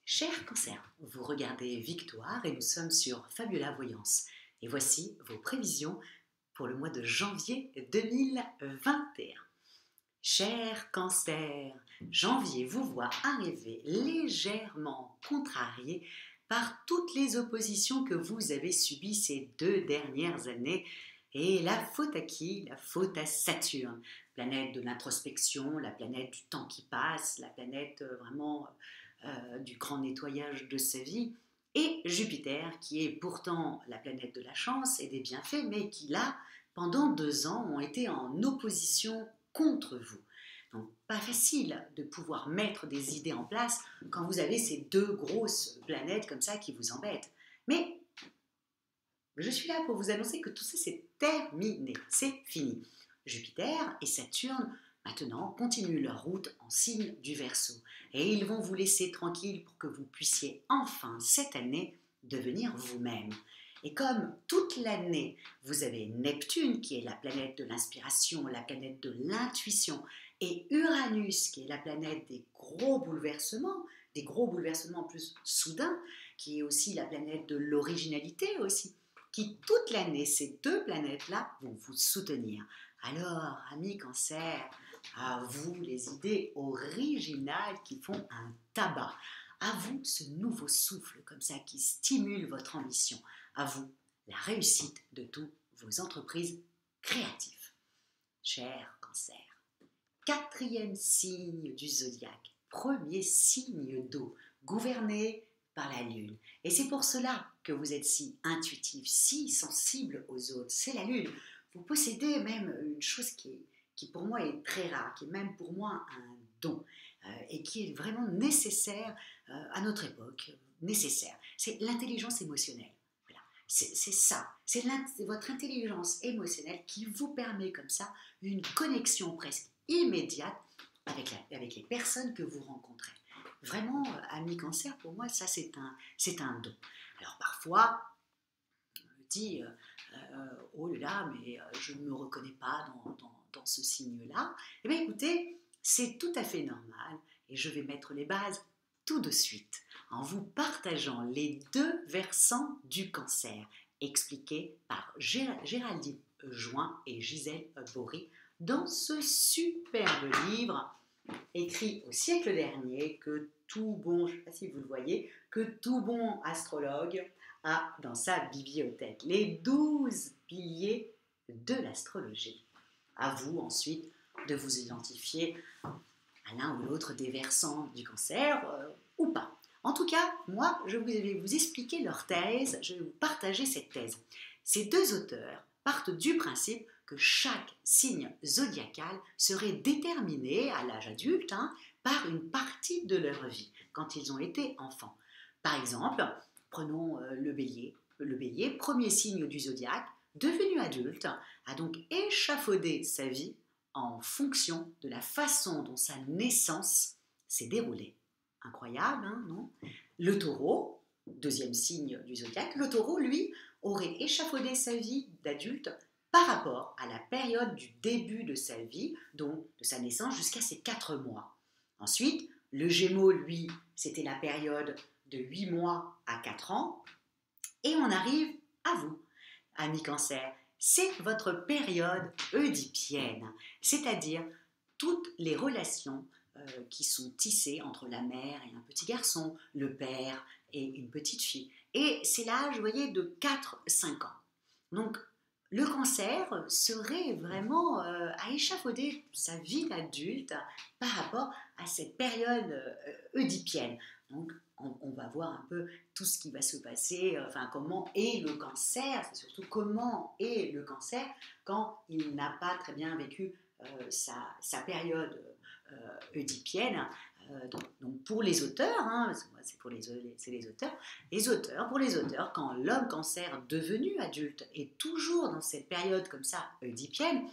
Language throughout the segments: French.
Cher Cancer, vous regardez Victoire et nous sommes sur Fabiola Voyance. Et voici vos prévisions pour le mois de janvier 2021. Cher Cancer, janvier vous voit arriver légèrement contrarié par toutes les oppositions que vous avez subies ces 2 dernières années. Et la faute à qui? La faute à Saturne, planète de l'introspection, la planète du temps qui passe, la planète vraiment du grand nettoyage de sa vie, et Jupiter, qui est pourtant la planète de la chance et des bienfaits, mais qui là, pendant 2 ans, ont été en opposition contre vous. Donc pas facile de pouvoir mettre des idées en place quand vous avez ces 2 grosses planètes comme ça qui vous embêtent. Mais je suis là pour vous annoncer que tout ça c'est terminé, c'est fini. Jupiter et Saturne maintenant continuent leur route en signe du Verseau et ils vont vous laisser tranquille pour que vous puissiez enfin cette année devenir vous-même. Et comme toute l'année, vous avez Neptune qui est la planète de l'inspiration, la planète de l'intuition, et Uranus qui est la planète des gros bouleversements plus soudains, qui est aussi la planète de l'originalité aussi, qui toute l'année, ces 2 planètes-là vont vous soutenir. Alors, amis Cancer, à vous les idées originales qui font un tabac. À vous ce nouveau souffle comme ça qui stimule votre ambition. À vous la réussite de toutes vos entreprises créatives. Cher Cancer, 4e signe du zodiaque, 1er signe d'eau, gouverné par la Lune. Et c'est pour cela que vous êtes si intuitif, si sensible aux autres. C'est la Lune. Vous possédez même une chose qui pour moi est très rare, qui est même pour moi un don et qui est vraiment nécessaire à notre époque, nécessaire. C'est l'intelligence émotionnelle. Voilà. C'est ça, c'est votre intelligence émotionnelle qui vous permet comme ça une connexion presque immédiate avec les personnes que vous rencontrez. Vraiment, ami Cancer, pour moi, ça c'est un don. Alors parfois, on me dit oh là là, mais je ne me reconnais pas dans ce signe-là. Eh bien écoutez, c'est tout à fait normal et je vais mettre les bases tout de suite en vous partageant les 2 versants du Cancer expliqués par Géraldine Join et Gisèle Bory dans ce superbe livre écrit au siècle dernier que tout bon, je ne sais pas si vous le voyez, que tout bon astrologue a dans sa bibliothèque. Les 12 piliers de l'astrologie. À vous ensuite de vous identifier à l'un ou l'autre des versants du Cancer ou pas. En tout cas, moi, je vais vous expliquer leur thèse, je vais vous partager cette thèse. Ces 2 auteurs partent du principe que chaque signe zodiacal serait déterminé à l'âge adulte par une partie de leur vie, quand ils ont été enfants. Par exemple, prenons le Bélier. Le Bélier, 1er signe du zodiaque, devenu adulte, a donc échafaudé sa vie en fonction de la façon dont sa naissance s'est déroulée. Incroyable, non? Le Taureau, 2e signe du zodiaque, le Taureau, lui, aurait échafaudé sa vie d'adulte par rapport à la période du début de sa vie, donc de sa naissance jusqu'à ses 4 mois. Ensuite, le Gémeaux, lui, c'était la période de 8 mois à 4 ans. Et on arrive à vous, amis Cancer. C'est votre période oedipienne, c'est-à-dire toutes les relations qui sont tissées entre la mère et un petit garçon, le père et une petite fille. Et c'est l'âge, vous voyez, de 4-5 ans. Donc, le Cancer serait vraiment à échafauder sa vie d'adulte par rapport à cette période oedipienne. Donc, on va voir un peu tout ce qui va se passer, comment est le Cancer, c'est surtout comment est le Cancer quand il n'a pas très bien vécu sa période oedipienne. Donc pour les auteurs, parce que moi c'est les auteurs, pour les auteurs, quand l'homme Cancer devenu adulte est toujours dans cette période comme ça oedipienne,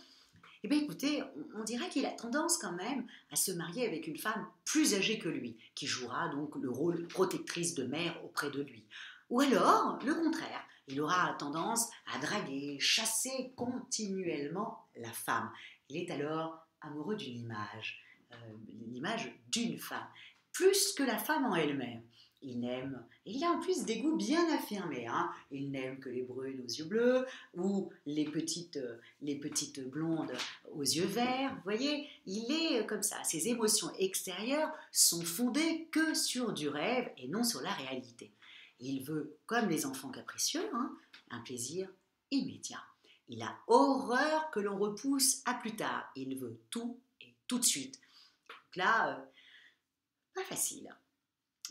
eh bien écoutez, on dirait qu'il a tendance quand même à se marier avec une femme plus âgée que lui, qui jouera donc le rôle protectrice de mère auprès de lui. Ou alors, le contraire, il aura tendance à draguer, chasser continuellement la femme. Il est alors amoureux d'une image, l'image d'une femme, plus que la femme en elle-même. Il n'aime, et il a en plus des goûts bien affirmés, hein. Il n'aime que les brunes aux yeux bleus ou les petites blondes aux yeux verts. Vous voyez, il est comme ça. Ses émotions extérieures sont fondées que sur du rêve et non sur la réalité. Il veut, comme les enfants capricieux, hein, un plaisir immédiat. Il a horreur que l'on repousse à plus tard. Il veut tout et tout de suite. Donc là, pas facile.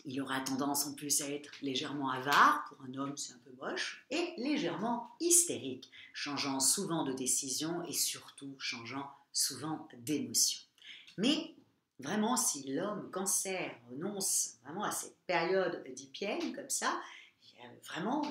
Il aura tendance en plus à être légèrement avare, pour un homme c'est un peu moche, et légèrement hystérique, changeant souvent de décision et surtout changeant souvent d'émotion. Mais vraiment, si l'homme cancer renonce vraiment à cette période oedipienne comme ça, vraiment,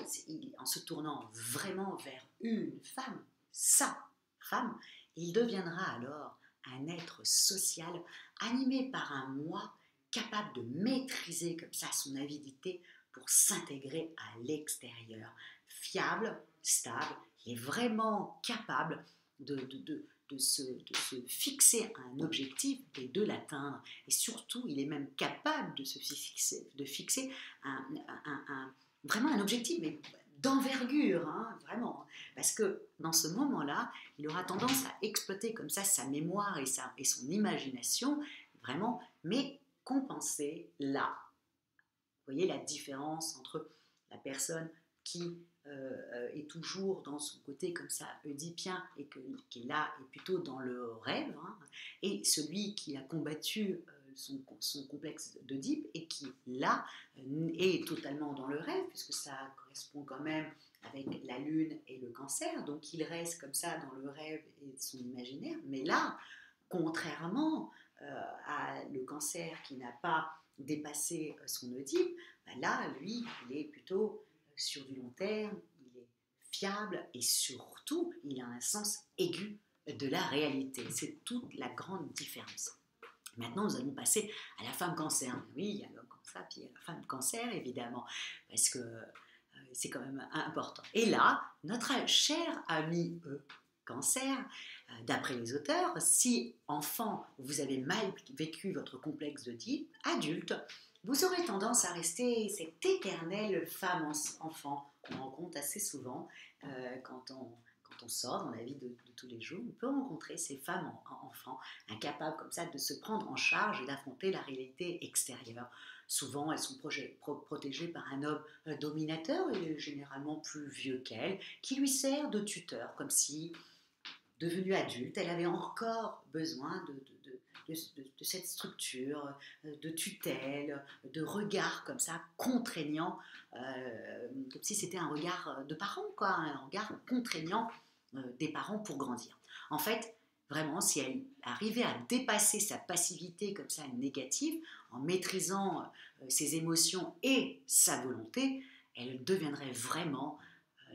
en se tournant vraiment vers une femme, sa femme, il deviendra alors un être social animé par un moi capable de maîtriser comme ça son avidité pour s'intégrer à l'extérieur. Fiable, stable, il est vraiment capable de se fixer un objectif et de l'atteindre. Et surtout, il est même capable de fixer vraiment un objectif, mais d'envergure, hein, vraiment. Parce que dans ce moment-là, il aura tendance à exploiter comme ça sa mémoire et son imagination, vraiment, mais compenser là. Vous voyez la différence entre la personne qui est toujours dans son côté comme ça oedipien et qui là est plutôt dans le rêve, hein, et celui qui a combattu son complexe d'Oedipe et qui là est totalement dans le rêve, puisque ça correspond quand même avec la lune et le cancer, donc il reste comme ça dans le rêve et son imaginaire, mais là, contrairement à le cancer qui n'a pas dépassé son Oedipe, ben là, lui, il est plutôt sur du long terme, il est fiable et surtout, il a un sens aigu de la réalité. C'est toute la grande différence. Maintenant, nous allons passer à la femme cancer. Oui, il y a l'homme comme ça, puis il y a la femme cancer, évidemment, parce que c'est quand même important. Et là, notre cher ami cancer, d'après les auteurs, si enfant, vous avez mal vécu votre complexe d'Oedipe, adulte, vous aurez tendance à rester cette éternelle femme-enfant qu'on rencontre assez souvent quand on sort dans la vie de tous les jours. On peut rencontrer ces femmes enfants incapables comme ça de se prendre en charge et d'affronter la réalité extérieure. Souvent, elles sont protégées par un homme dominateur et généralement plus vieux qu'elles, qui lui sert de tuteur, comme si, devenue adulte, elle avait encore besoin de cette structure, de tutelle, de regard comme ça, contraignant, comme si c'était un regard de parents, quoi, un regard contraignant des parents pour grandir. En fait, vraiment, si elle arrivait à dépasser sa passivité comme ça négative, en maîtrisant ses émotions et sa volonté, elle deviendrait vraiment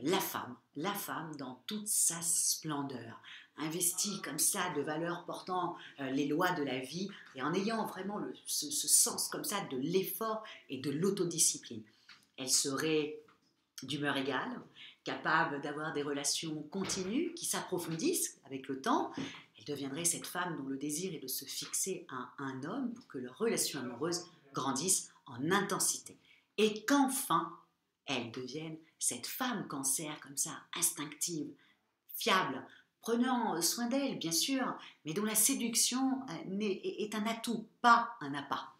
la femme dans toute sa splendeur, investie comme ça de valeurs portant les lois de la vie et en ayant vraiment ce sens comme ça de l'effort et de l'autodiscipline. Elle serait d'humeur égale, capable d'avoir des relations continues qui s'approfondissent avec le temps. Elle deviendrait cette femme dont le désir est de se fixer à un homme pour que leur relation amoureuse grandisse en intensité. Et qu'enfin, elle devienne cette femme cancer comme ça, instinctive, fiable, prenant soin d'elle, bien sûr, mais dont la séduction est un atout, pas un appât.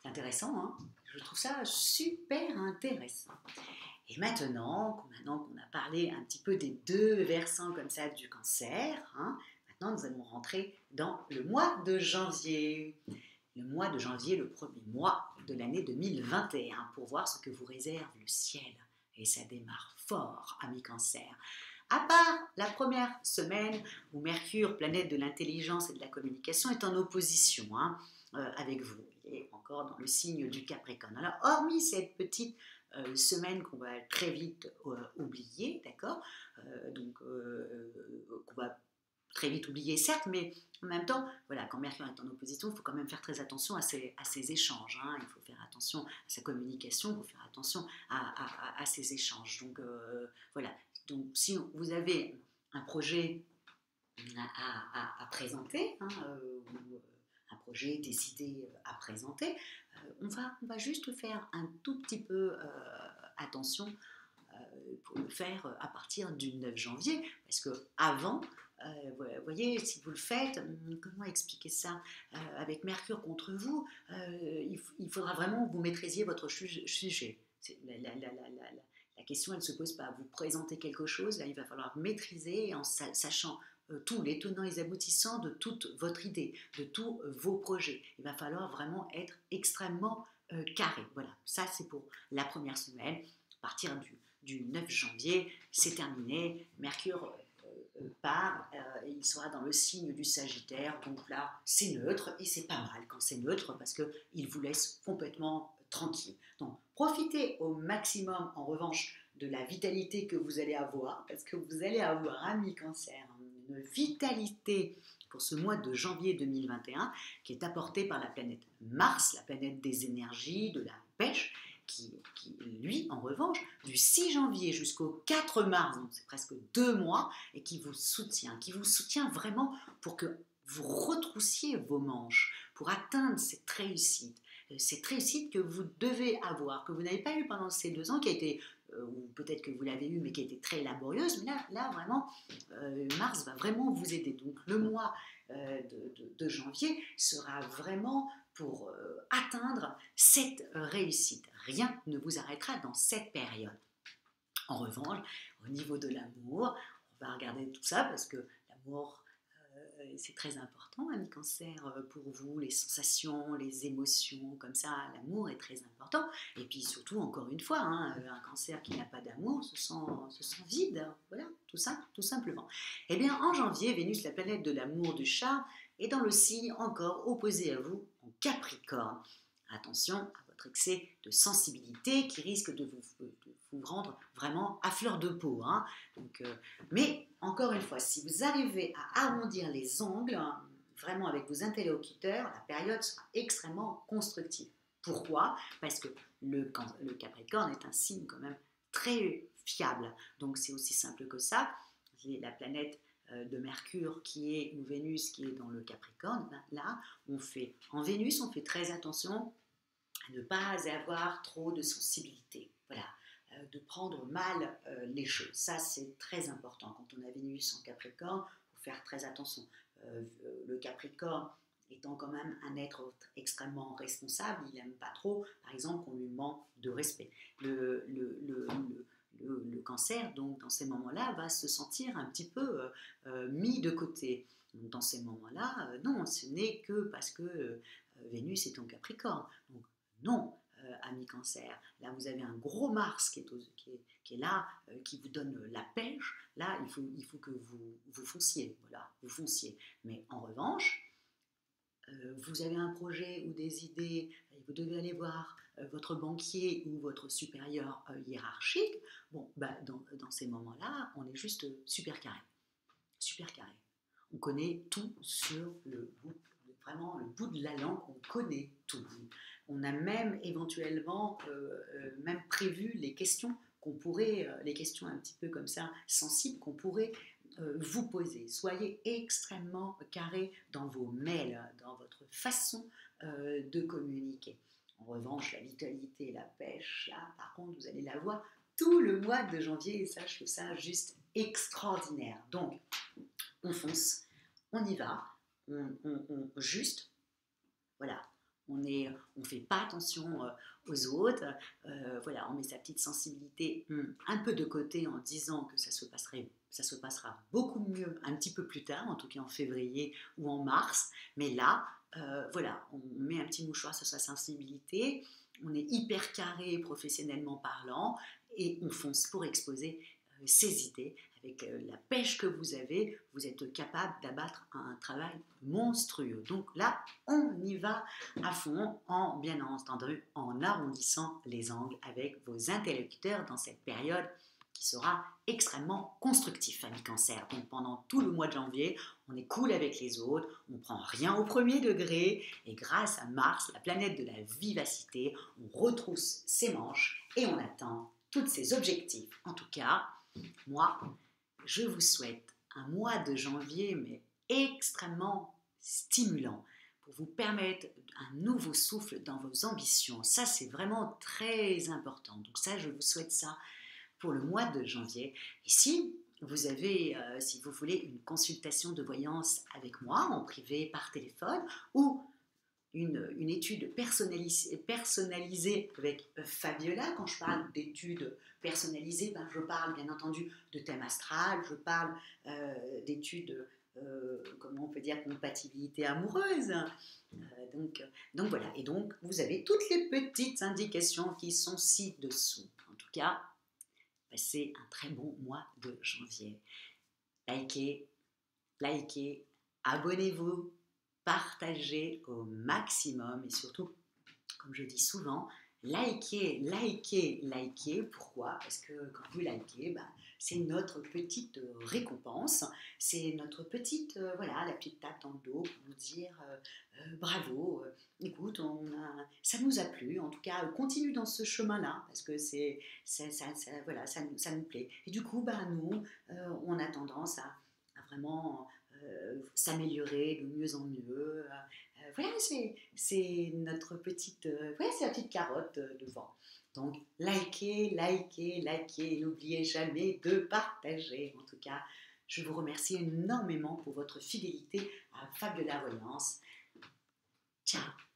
C'est intéressant, hein? Je trouve ça super intéressant. Et maintenant qu'on a parlé un petit peu des deux versants comme ça du cancer, hein, maintenant nous allons rentrer dans le mois de janvier. Le mois de janvier, le premier mois de l'année 2021, pour voir ce que vous réserve le ciel. Et ça démarre fort, amis cancer. À part la première semaine où Mercure, planète de l'intelligence et de la communication, est en opposition avec vous. Il est encore dans le signe du Capricorne. Alors, hormis cette petite semaine qu'on va très vite oublier, d'accord, qu'on va très vite oublier, certes, mais en même temps, voilà, quand Mercure est en opposition, il faut quand même faire très attention à ses échanges. Hein. Il faut faire attention à sa communication, il faut faire attention à ses échanges. Donc, voilà. Donc, si vous avez un projet à présenter, hein, ou un projet, des idées à présenter, on va juste faire un tout petit peu attention pour le faire à partir du 9 janvier, parce que avant, vous voyez, si vous le faites, comment expliquer ça avec Mercure contre vous, il faudra vraiment que vous maîtrisiez votre sujet. La question, elle ne se pose pas. Vous présentez quelque chose, là, il va falloir maîtriser en sachant tous les tenants et les aboutissants de toute votre idée, de tous vos projets. Il va falloir vraiment être extrêmement carré. Voilà, ça c'est pour la première semaine. À partir du 9 janvier, c'est terminé. Mercure part, il sera dans le signe du Sagittaire, donc là c'est neutre et c'est pas mal quand c'est neutre parce qu'il vous laisse complètement tranquille. Donc profitez au maximum en revanche de la vitalité que vous allez avoir, parce que vous allez avoir, amis Cancer, une vitalité pour ce mois de janvier 2021 qui est apportée par la planète Mars, la planète des énergies, de la pêche, qui lui, en revanche, du 6 janvier jusqu'au 4 mars, donc c'est presque 2 mois, et qui vous soutient vraiment pour que vous retroussiez vos manches, pour atteindre cette réussite que vous devez avoir, que vous n'avez pas eu pendant ces 2 ans, qui a été, ou peut-être que vous l'avez eu, mais qui a été très laborieuse, mais là vraiment, Mars va vraiment vous aider. Donc le mois de janvier sera vraiment pour atteindre cette réussite. Rien ne vous arrêtera dans cette période. En revanche, au niveau de l'amour, on va regarder tout ça parce que l'amour, c'est très important, ami Cancer, pour vous, les sensations, les émotions, comme ça, l'amour est très important. Et puis surtout, encore une fois, un Cancer qui n'a pas d'amour se sent vide, voilà, tout ça, tout simplement. Eh bien, en janvier, Vénus, la planète de l'amour, du charme, est dans le signe encore opposé à vous, en Capricorne. Attention à votre excès de sensibilité qui risque de vous rendre vraiment à fleur de peau. Donc, mais encore une fois, si vous arrivez à arrondir les angles, vraiment avec vos interlocuteurs, la période sera extrêmement constructive. Pourquoi ? Parce que le Capricorne est un signe quand même très fiable. Donc c'est aussi simple que ça. La planète de Mercure ou Vénus qui est dans le Capricorne, là, en Vénus, on fait très attention à ne pas avoir trop de sensibilité. Voilà, de prendre mal les choses. Ça, c'est très important. Quand on a Vénus en Capricorne, il faut faire très attention. Le Capricorne étant quand même un être extrêmement responsable, il n'aime pas trop, par exemple, qu'on lui manque de respect. Le Cancer, donc, dans ces moments-là, va se sentir un petit peu mis de côté. Donc, dans ces moments-là, non, ce n'est que parce que Vénus est en Capricorne. Donc, non, ami Cancer, là vous avez un gros Mars qui est là, qui vous donne la pêche. Là, il faut que vous fonciez, voilà, vous fonciez. Mais en revanche, vous avez un projet ou des idées, et vous devez aller voir votre banquier ou votre supérieur hiérarchique. Bon, dans ces moments-là, on est juste super carré. Super carré. On connaît tout sur vraiment le bout de la langue, on connaît tout. On a même éventuellement même prévu les questions les questions un petit peu comme ça, sensibles, qu'on pourrait vous poser. Soyez extrêmement carré dans vos mails, dans votre façon de communiquer. En revanche, la vitalité et la pêche, là, par contre, vous allez la voir tout le mois de janvier, et ça, je trouve ça juste extraordinaire. Donc, on fonce, on y va, juste, voilà, on ne fait pas attention aux autres, voilà, on met sa petite sensibilité un peu de côté en disant que ça se passera beaucoup mieux un petit peu plus tard, en tout cas en février ou en mars, mais là, voilà, on met un petit mouchoir sur sa sensibilité, on est hyper carré professionnellement parlant et on fonce pour exposer ses idées. Avec la pêche que vous avez, vous êtes capable d'abattre un travail monstrueux. Donc là, on y va à fond, bien entendu, en arrondissant les angles avec vos interlocuteurs dans cette période qui sera extrêmement constructif, ami Cancer. Donc pendant tout le mois de janvier, on est cool avec les autres, on ne prend rien au premier degré, et grâce à Mars, la planète de la vivacité, on retrousse ses manches et on atteint tous ses objectifs. En tout cas, moi, je vous souhaite un mois de janvier, mais extrêmement stimulant pour vous permettre un nouveau souffle dans vos ambitions. Ça, c'est vraiment très important. Donc ça, je vous souhaite ça pour le mois de janvier. Et si vous avez, si vous voulez, une consultation de voyance avec moi en privé par téléphone ou une étude personnalisée avec Fabiola. Quand je parle d'études personnalisées, ben, je parle bien entendu de thème astral, je parle d'études, comment on peut dire, compatibilité amoureuse. Donc voilà, et donc vous avez toutes les petites indications qui sont ci-dessous. En tout cas, passez un très bon mois de janvier. Likez, abonnez-vous, partagez au maximum et surtout, comme je dis souvent, likez. Pourquoi? Parce que quand vous likez, bah, c'est notre petite récompense, c'est notre petite, voilà, la petite tape dans le dos pour nous dire bravo, écoute, ça nous a plu, en tout cas, continue dans ce chemin-là, parce que voilà, ça nous plaît. Et du coup, bah, nous, on a tendance à vraiment s'améliorer de mieux en mieux. Voilà, c'est notre petite, c'est la petite carotte devant. Donc, likez, n'oubliez jamais de partager. En tout cas, je vous remercie énormément pour votre fidélité à Fabiola Voyance. Ciao!